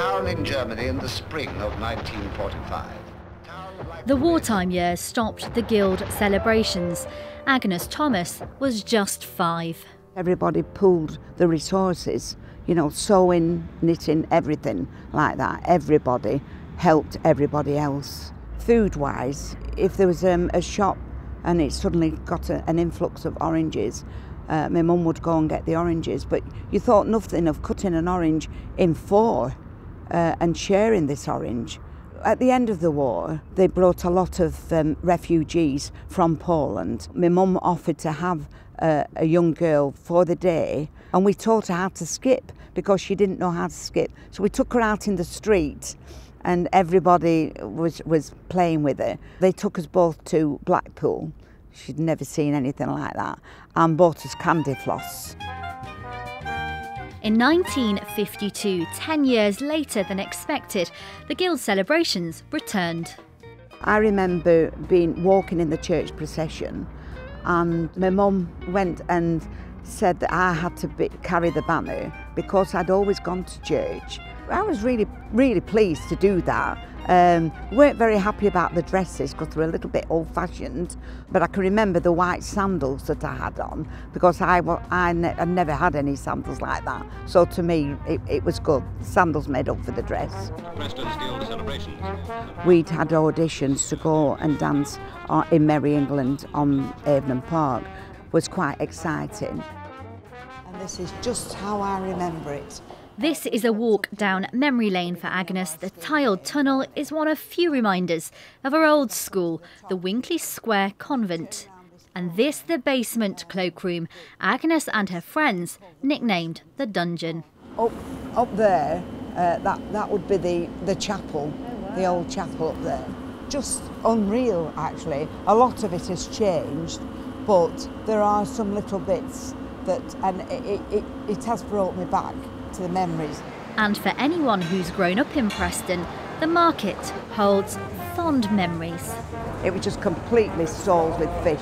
town in Germany in the spring of 1945. The wartime years stopped the Guild celebrations. Agnes Thomas was just 5. Everybody pooled the resources, you know, sewing, knitting, everything like that. Everybody helped everybody else. Food-wise, if there was a shop and it suddenly got an influx of oranges, my mum would go and get the oranges, but you thought nothing of cutting an orange in 4 and sharing this orange. At the end of the war, they brought a lot of refugees from Poland. My mum offered to have a young girl for the day, and we taught her how to skip because she didn't know how to skip. So we took her out in the street and everybody was playing with her. They took us both to Blackpool. She'd never seen anything like that, and bought us candy floss. In 1952, 10 years later than expected, the Guild celebrations returned. I remember walking in the church procession, and my mum went and said that I had to carry the banner because I'd always gone to church. I was really pleased to do that. We weren't very happy about the dresses because they were a little bit old-fashioned, but I can remember the white sandals that I had on because I never had any sandals like that. So to me, it was good. The sandals made up for the dress. Preston's Guild celebrations. We'd had auditions to go and dance in Merry England on Avon Park. It was quite exciting. And this is just how I remember it. This is a walk down memory lane for Agnes. The tiled tunnel is one of few reminders of her old school, the Winkley Square Convent. And this the basement cloakroom Agnes and her friends nicknamed the dungeon. Up there, that would be the chapel, the old chapel up there. Just unreal, actually. A lot of it has changed, but there are some little bits that, and it has brought me back to the memories. And for anyone who's grown up in Preston, the market holds fond memories. It was just completely stalled with fish,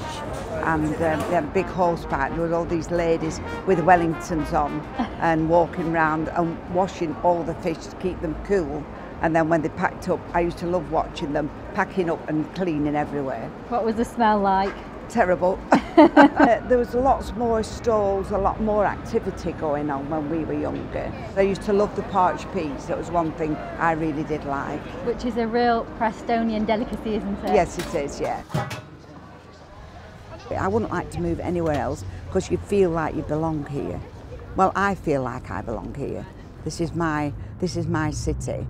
and they had a big horse park. There were all these ladies with Wellingtons on and walking around and washing all the fish to keep them cool. And then when they packed up, I used to love watching them packing up and cleaning everywhere. What was the smell like? Terrible. There was lots more stalls, a lot more activity going on when we were younger. I used to love the parched peas. That was one thing I really did like. Which is a real Prestonian delicacy, isn't it? Yes, it is, yeah. I wouldn't like to move anywhere else because you feel like you belong here. Well, I feel like I belong here. This is my city.